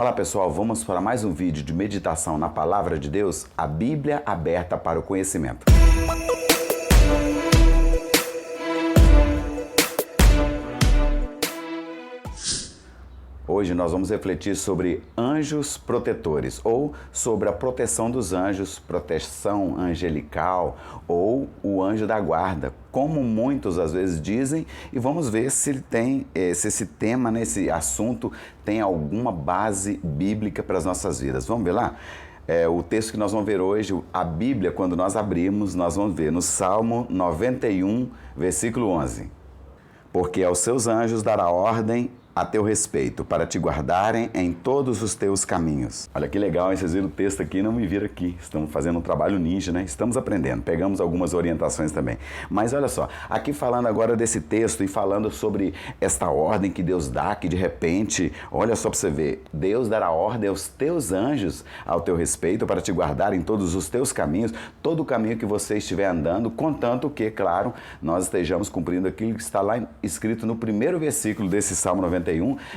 Olá pessoal, vamos para mais um vídeo de meditação na Palavra de Deus, a Bíblia aberta para o conhecimento. Hoje nós vamos refletir sobre anjos protetores, ou sobre a proteção dos anjos, proteção angelical, ou o anjo da guarda, como muitos às vezes dizem, e vamos ver se esse tema, esse assunto, tem alguma base bíblica para as nossas vidas. Vamos ver lá? O texto que nós vamos ver hoje, a Bíblia, quando nós abrimos, nós vamos ver no Salmo 91, versículo 11. Porque aos seus anjos dará ordem a teu respeito, para te guardarem em todos os teus caminhos. Olha que legal, hein? Vocês viram o texto aqui, não me viram aqui. Estamos fazendo um trabalho ninja, né? Estamos aprendendo, pegamos algumas orientações também. Mas olha só, aqui falando agora desse texto e falando sobre esta ordem que Deus dá, que de repente, olha só para você ver, Deus dará ordem aos teus anjos ao teu respeito, para te guardar em todos os teus caminhos, todo o caminho que você estiver andando, contanto que, claro, nós estejamos cumprindo aquilo que está lá escrito no primeiro versículo desse Salmo 91,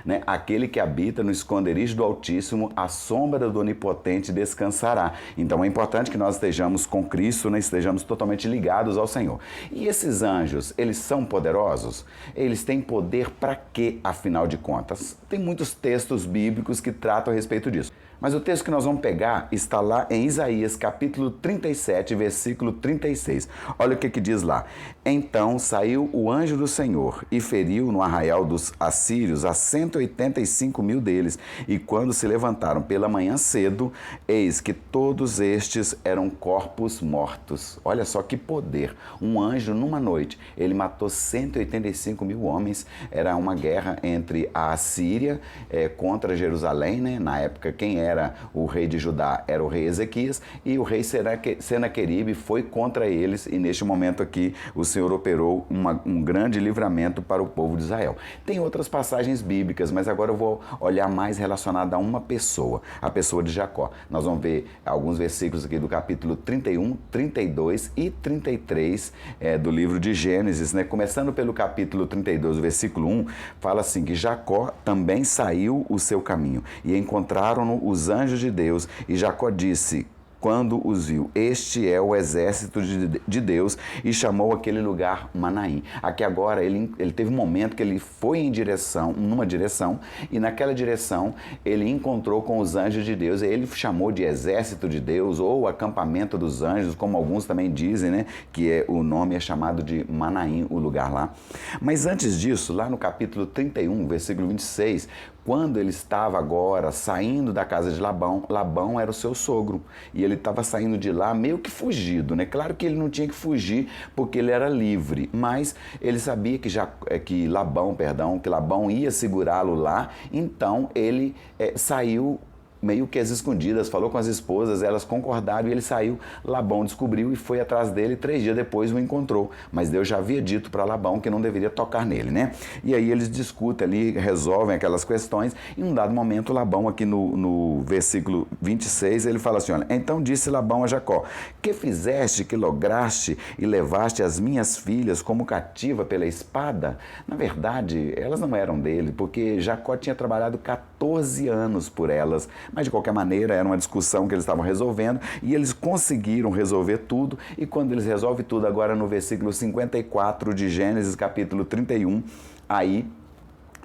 né? Aquele que habita no esconderijo do Altíssimo, à sombra do Onipotente descansará. Então é importante que nós estejamos com Cristo, né? Estejamos totalmente ligados ao Senhor. E esses anjos, eles são poderosos? Eles têm poder para quê, afinal de contas? Tem muitos textos bíblicos que tratam a respeito disso. Mas o texto que nós vamos pegar está lá em Isaías, capítulo 37, versículo 36. Olha o que diz lá. Então saiu o anjo do Senhor e feriu no arraial dos assírios a 185 mil deles. E quando se levantaram pela manhã cedo, eis que todos estes eram corpos mortos. Olha só que poder. Um anjo, numa noite, ele matou 185 mil homens. Era uma guerra entre a Assíria contra Jerusalém, né? Na época, quem era o rei de Judá era o rei Ezequias, e o rei Senaqueribe foi contra eles, e neste momento aqui o Senhor operou um grande livramento para o povo de Israel. Tem outras passagens bíblicas, mas agora eu vou olhar mais relacionado a uma pessoa, a pessoa de Jacó. Nós vamos ver alguns versículos aqui do capítulo 31, 32 e 33 do livro de Gênesis, né? Começando pelo capítulo 32, versículo 1, fala assim que Jacó também saiu o seu caminho, e encontraram-no os anjos de Deus, e Jacó disse, quando os viu, este é o exército de Deus, e chamou aquele lugar Manaim. Aqui agora ele teve um momento que ele foi numa direção, e naquela direção ele encontrou com os anjos de Deus, e ele chamou de exército de Deus, ou acampamento dos anjos, como alguns também dizem, né? Que o nome é chamado de Manaim, o lugar lá. Mas antes disso, lá no capítulo 31, versículo 26, quando ele estava agora saindo da casa de Labão, Labão era o seu sogro, e ele estava saindo de lá meio que fugido, né? Claro que ele não tinha que fugir porque ele era livre, mas ele sabia que Labão ia segurá-lo lá, então ele saiu meio que às escondidas, falou com as esposas, elas concordaram e ele saiu. Labão descobriu e foi atrás dele, 3 dias depois o encontrou, mas Deus já havia dito para Labão que não deveria tocar nele, né? E aí eles discutem ali, resolvem aquelas questões, e em um dado momento Labão aqui no versículo 26, ele fala assim, olha, então disse Labão a Jacó, que fizeste, que lograste e levaste as minhas filhas como cativa pela espada? Na verdade, elas não eram dele, porque Jacó tinha trabalhado 14 anos por elas, mas de qualquer maneira era uma discussão que eles estavam resolvendo, e eles conseguiram resolver tudo, e quando eles resolvem tudo agora no versículo 54 de Gênesis capítulo 31, aí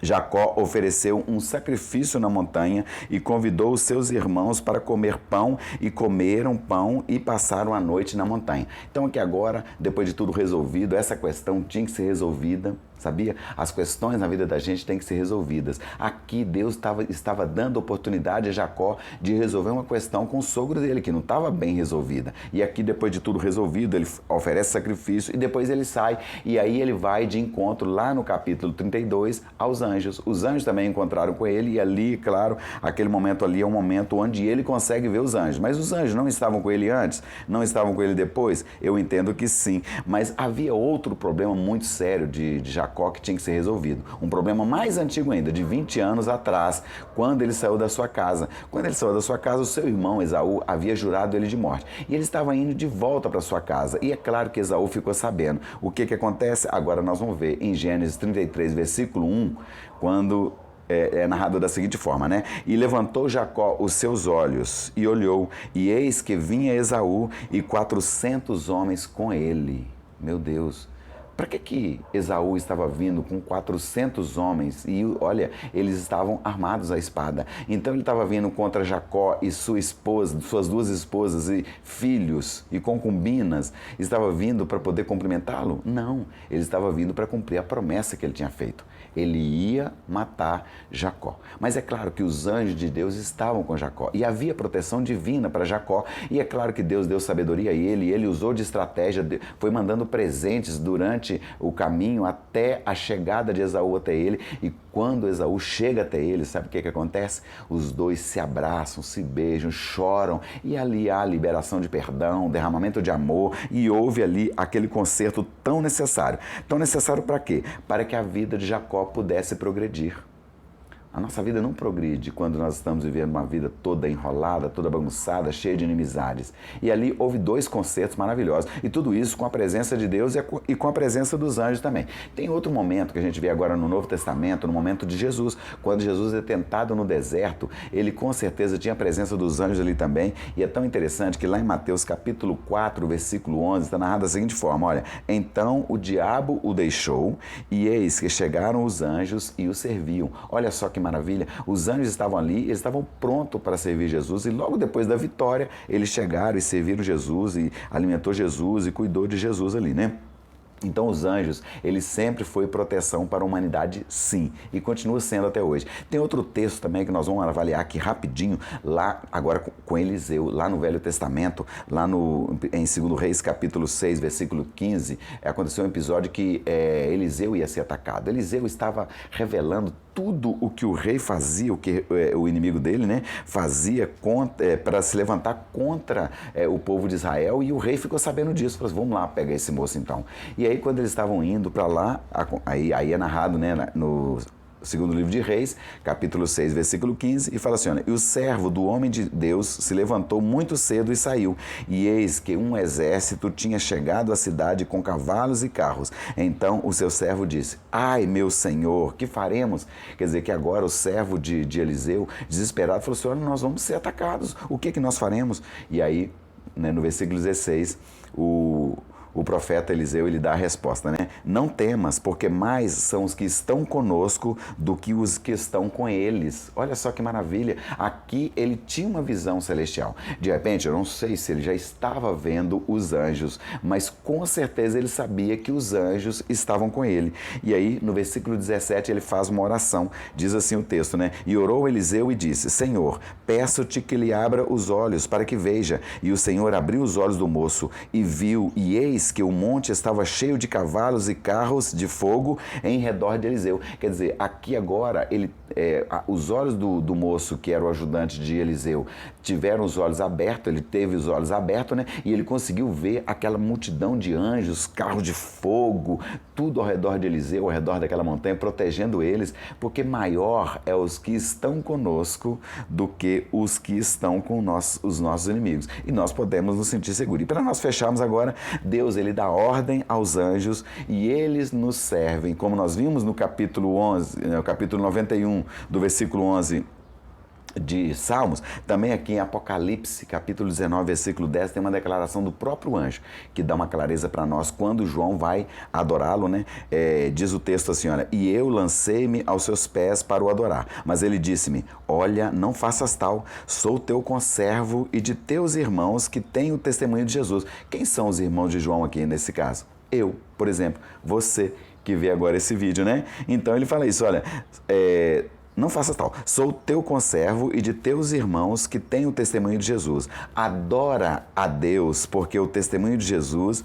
Jacó ofereceu um sacrifício na montanha e convidou os seus irmãos para comer pão, e comeram pão e passaram a noite na montanha. Então aqui agora, depois de tudo resolvido, essa questão tinha que ser resolvida, sabia? As questões na vida da gente têm que ser resolvidas. Aqui Deus estava dando oportunidade a Jacó de resolver uma questão com o sogro dele, que não estava bem resolvida. E aqui, depois de tudo resolvido, ele oferece sacrifício e depois ele sai. E aí ele vai de encontro lá no capítulo 32 aos anjos. Os anjos também encontraram com ele, e ali, claro, aquele momento ali é um momento onde ele consegue ver os anjos. Mas os anjos não estavam com ele antes? Não estavam com ele depois? Eu entendo que sim. Mas havia outro problema muito sério de Jacó que tinha que ser resolvido. Um problema mais antigo ainda, de 20 anos atrás, quando ele saiu da sua casa. Quando ele saiu da sua casa, o seu irmão Esaú havia jurado ele de morte. E ele estava indo de volta para sua casa. E é claro que Esaú ficou sabendo. O que acontece? Agora nós vamos ver em Gênesis 33, versículo 1, quando é narrado da seguinte forma, né? E levantou Jacó os seus olhos e olhou, e eis que vinha Esaú e 400 homens com ele. Meu Deus! Para que Esaú estava vindo com 400 homens? E olha, eles estavam armados à espada. Então ele estava vindo contra Jacó e sua esposa, suas duas esposas e filhos e concubinas. Estava vindo para poder cumprimentá-lo? Não, ele estava vindo para cumprir a promessa que ele tinha feito. Ele ia matar Jacó. Mas é claro que os anjos de Deus estavam com Jacó e havia proteção divina para Jacó. E é claro que Deus deu sabedoria a ele, e ele usou de estratégia, foi mandando presentes durante o caminho até a chegada de Esaú até ele. E quando Esaú chega até ele, sabe o que acontece? Os dois se abraçam, se beijam, choram, e ali há liberação de perdão, derramamento de amor, e houve ali aquele concerto tão necessário. Tão necessário para quê? Para que a vida de Jacó pudesse progredir. A nossa vida não progride quando nós estamos vivendo uma vida toda enrolada, toda bagunçada, cheia de inimizades. E ali houve dois concertos maravilhosos. E tudo isso com a presença de Deus e com a presença dos anjos também. Tem outro momento que a gente vê agora no Novo Testamento, no momento de Jesus. Quando Jesus é tentado no deserto, ele com certeza tinha a presença dos anjos ali também. E é tão interessante que lá em Mateus capítulo 4, versículo 11, está narrado da seguinte forma, olha: então o diabo o deixou, e eis que chegaram os anjos e o serviam. Olha só que maravilha, os anjos estavam ali, eles estavam prontos para servir Jesus, e logo depois da vitória, eles chegaram e serviram Jesus, e alimentou Jesus, e cuidou de Jesus ali, né? Então os anjos, eles sempre foi proteção para a humanidade, sim, e continua sendo até hoje. Tem outro texto também que nós vamos avaliar aqui rapidinho, lá agora com Eliseu, lá no Velho Testamento, lá em 2 Reis capítulo 6, versículo 15, aconteceu um episódio que Eliseu ia ser atacado. Eliseu estava revelando tudo o que o rei fazia, o que o inimigo dele, né, fazia para se levantar contra o povo de Israel, e o rei ficou sabendo disso, falou assim: vamos lá pegar esse moço então. E aí quando eles estavam indo para lá, aí é narrado, né, no segundo livro de Reis, capítulo 6, versículo 15, e fala assim, olha: e o servo do homem de Deus se levantou muito cedo e saiu, e eis que um exército tinha chegado à cidade com cavalos e carros. Então o seu servo disse: ai, meu senhor, que faremos? Quer dizer que agora o servo de Eliseu, desesperado, falou assim: olha, nós vamos ser atacados, o que nós faremos? E aí, né, no versículo 16, o profeta Eliseu, ele dá a resposta, né? Não temas, porque mais são os que estão conosco do que os que estão com eles. Olha só que maravilha. Aqui ele tinha uma visão celestial. De repente, eu não sei se ele já estava vendo os anjos, mas com certeza ele sabia que os anjos estavam com ele. E aí, no versículo 17, ele faz uma oração. Diz assim o texto, né? E orou Eliseu e disse: Senhor, peço-te que lhe abra os olhos para que veja. E o Senhor abriu os olhos do moço e viu, e eis que o monte estava cheio de cavalos e carros de fogo em redor de Eliseu. Quer dizer, aqui agora, os olhos do moço, que era o ajudante de Eliseu, tiveram os olhos abertos, ele teve os olhos abertos, né? E ele conseguiu ver aquela multidão de anjos, carros de fogo, tudo ao redor de Eliseu, ao redor daquela montanha, protegendo eles, porque maior é os que estão conosco do que os que estão com os nossos inimigos. E nós podemos nos sentir seguros. E para nós fecharmos agora, Deus, ele dá ordem aos anjos e eles nos servem, como nós vimos no capítulo 11, no capítulo 91, do versículo 11 de Salmos. Também aqui em Apocalipse, capítulo 19, versículo 10, tem uma declaração do próprio anjo, que dá uma clareza para nós quando João vai adorá-lo, né? Diz o texto assim, olha: e eu lancei-me aos seus pés para o adorar, mas ele disse-me: olha, não faças tal, sou teu conservo e de teus irmãos que têm o testemunho de Jesus. Quem são os irmãos de João aqui nesse caso? Eu, por exemplo, você que vê agora esse vídeo, né? Então ele fala isso, olha, não faças tal, sou teu conservo e de teus irmãos que têm o testemunho de Jesus. Adora a Deus, porque o testemunho de Jesus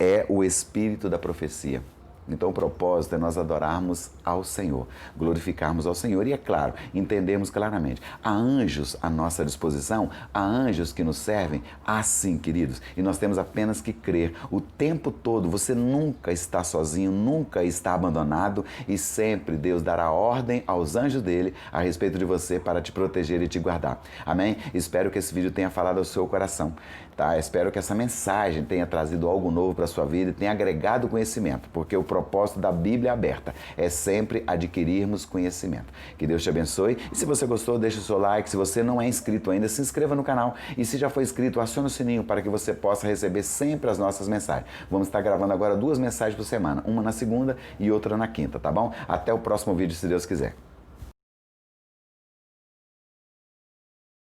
é o espírito da profecia. Então o propósito é nós adorarmos ao Senhor, glorificarmos ao Senhor e, é claro, entendermos claramente. Há anjos à nossa disposição, há anjos que nos servem, há sim, queridos, e nós temos apenas que crer. O tempo todo você nunca está sozinho, nunca está abandonado, e sempre Deus dará ordem aos anjos dele a respeito de você para te proteger e te guardar. Amém? Espero que esse vídeo tenha falado ao seu coração. Tá? Espero que essa mensagem tenha trazido algo novo para a sua vida e tenha agregado conhecimento, porque o propósito da Bíblia aberta é sempre adquirirmos conhecimento. Que Deus te abençoe. E se você gostou, deixe o seu like. Se você não é inscrito ainda, se inscreva no canal. E se já foi inscrito, acione o sininho para que você possa receber sempre as nossas mensagens. Vamos estar gravando agora 2 mensagens por semana, uma na segunda e outra na quinta, tá bom? Até o próximo vídeo, se Deus quiser.